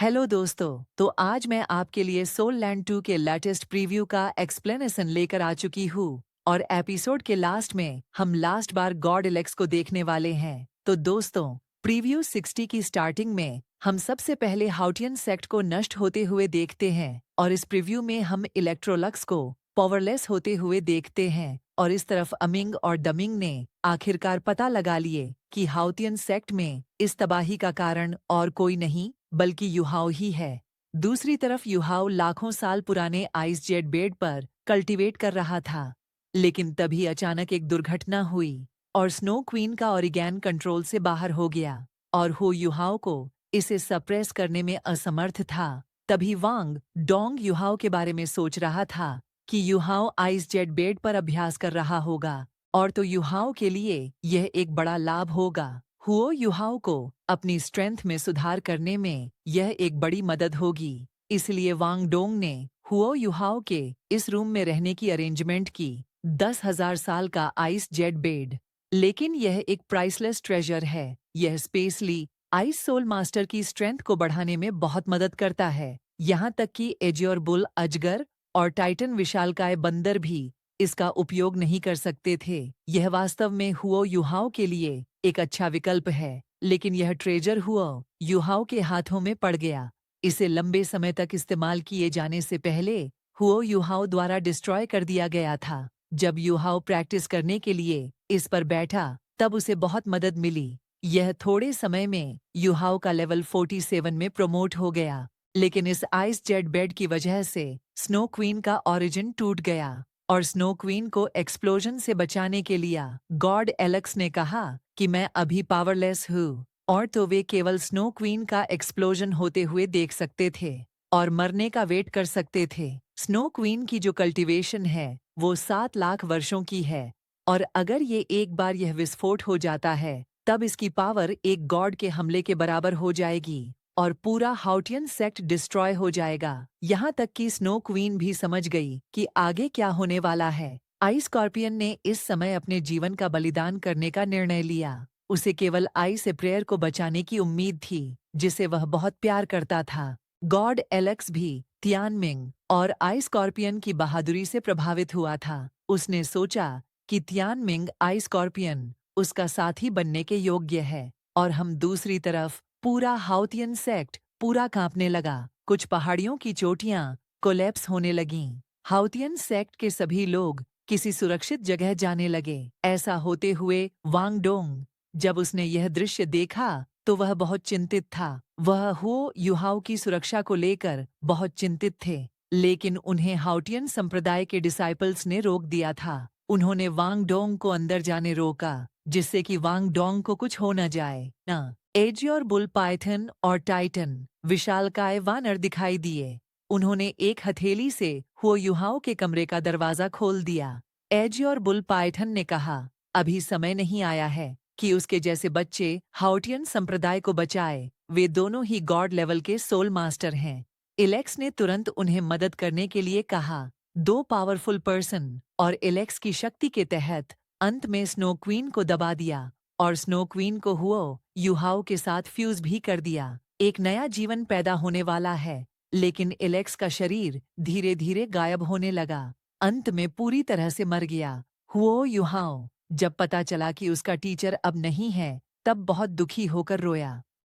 Hello दोस्तों, तो आज मैं आपके लिए सोल लैंड 2 के लेटेस्ट प्रीव्यू का एक्सप्लेनेशन लेकर आ चुकी हूँ और एपिसोड के लास्ट में हम लास्ट बार गॉड एलेक्स को देखने वाले हैं। तो दोस्तों, प्रीव्यू 60 की स्टार्टिंग में हम सबसे पहले हाउटियन सेक्ट को नष्ट होते हुए देखते हैं और इस प्रीव्यू में हम इलेक्ट्रोलक्स को पावरलेस होते हुए देखते हैं और इस तरफ अमिंग और डमिंग ने आखिरकार पता लगा लिए कि हाउतियन सेक्ट में इस तबाही का कारण और कोई नहीं बल्कि युहाओ ही है। दूसरी तरफ युहाओ लाखों साल पुराने आइस जेट बेड पर कल्टीवेट कर रहा था, लेकिन तभी अचानक एक दुर्घटना हुई और स्नो क्वीन का ओरिगैन कंट्रोल से बाहर हो गया और हो युहाओ को इसे सप्रेस करने में असमर्थ था। तभी वांग डोंग युहाओ के बारे में सोच रहा था कि युहाओ आइस जेट बेड पर अभ्यास कर रहा होगा और तो युहाओ के लिए यह एक बड़ा लाभ होगा। हुओ युहाओ को अपनी स्ट्रेंथ में सुधार करने में यह एक बड़ी मदद होगी। इसलिए वांग डोंग ने हुओ युहाओ के इस रूम में रहने की अरेंजमेंट की। 10,000 साल का आइस जेट बेड, लेकिन यह एक प्राइसलेस ट्रेजर है। यह स्पेसली आइस सोल मास्टर की स्ट्रेंथ को बढ़ाने में बहुत मदद करता है। यहाँ तक कि एजियोर बुल अजगर और टाइटन विशालकाय बंदर भी इसका उपयोग नहीं कर सकते थे। यह वास्तव में हुओ युहाओ के लिए एक अच्छा विकल्प है, लेकिन यह ट्रेजर हुओ युहाओ के हाथों में पड़ गया। इसे लंबे समय तक इस्तेमाल किए जाने से पहले हुओ युहाओ द्वारा डिस्ट्रॉय कर दिया गया था। जब युहाओ प्रैक्टिस करने के लिए इस पर बैठा तब उसे बहुत मदद मिली। यह थोड़े समय में युहाओ का लेवल 47 में प्रमोट हो गया, लेकिन इस आइस जेट बेड की वजह से स्नो क्वीन का ओरिजिन टूट गया और स्नो क्वीन को एक्सप्लोजन से बचाने के लिए गॉड एलेक्स ने कहा कि मैं अभी पावरलेस हूँ और तो वे केवल स्नो क्वीन का एक्सप्लोजन होते हुए देख सकते थे और मरने का वेट कर सकते थे। स्नो क्वीन की जो कल्टीवेशन है वो 7 लाख वर्षों की है और अगर ये एक बार यह विस्फोट हो जाता है तब इसकी पावर एक गॉड के हमले के बराबर हो जाएगी और पूरा हाउटियन सेक्ट डिस्ट्रॉय हो जाएगा। यहाँ तक कि स्नो क्वीन भी समझ गई कि आगे क्या होने वाला है। आइस स्कॉर्पियन ने इस समय अपने जीवन का बलिदान करने का निर्णय लिया। उसे केवल आइस प्रेयर को बचाने की उम्मीद थी, जिसे वह बहुत प्यार करता था। गॉड एलेक्स भी तियानमिंग और आइस स्कॉर्पियन की बहादुरी से प्रभावित हुआ था। उसने सोचा कि तियानमिंग आइस स्कॉर्पियन उसका साथी बनने के योग्य है और हम दूसरी तरफ पूरा हाउतियन सेक्ट पूरा कांपने लगा। कुछ पहाड़ियों की चोटियां कोलैप्स होने लगीं। हाउतियन सेक्ट के सभी लोग किसी सुरक्षित जगह जाने लगे। ऐसा होते हुए वांग डोंग जब उसने यह दृश्य देखा तो वह बहुत चिंतित था। वह हुओ युहाओ की सुरक्षा को लेकर बहुत चिंतित थे, लेकिन उन्हें हाउटियन संप्रदाय के डिसाइपल्स ने रोक दिया था। उन्होंने वांग डोंग को अंदर जाने रोका, जिससे कि वांग डोंग को कुछ हो न जाए। न एजियोर बुल पाइथन और टाइटन विशालकाय वानर दिखाई दिए। उन्होंने एक हथेली से हुओ युहाओ के कमरे का दरवाजा खोल दिया। एजियोर बुल पाइथन ने कहा, अभी समय नहीं आया है कि उसके जैसे बच्चे हाउटियन संप्रदाय को बचाए। वे दोनों ही गॉड लेवल के सोल मास्टर हैं। इलेक्स ने तुरंत उन्हें मदद करने के लिए कहा। 2 पावरफुल पर्सन और इलेक्स की शक्ति के तहत अंत में स्नो क्वीन को दबा दिया और स्नो क्वीन को हुओ युहाओ के साथ फ्यूज भी कर दिया। एक नया जीवन पैदा होने वाला है, लेकिन इलेक्स का शरीर धीरे धीरे गायब होने लगा। अंत में पूरी तरह से मर गया। हुओ युहाओ जब पता चला कि उसका टीचर अब नहीं है तब बहुत दुखी होकर रोया।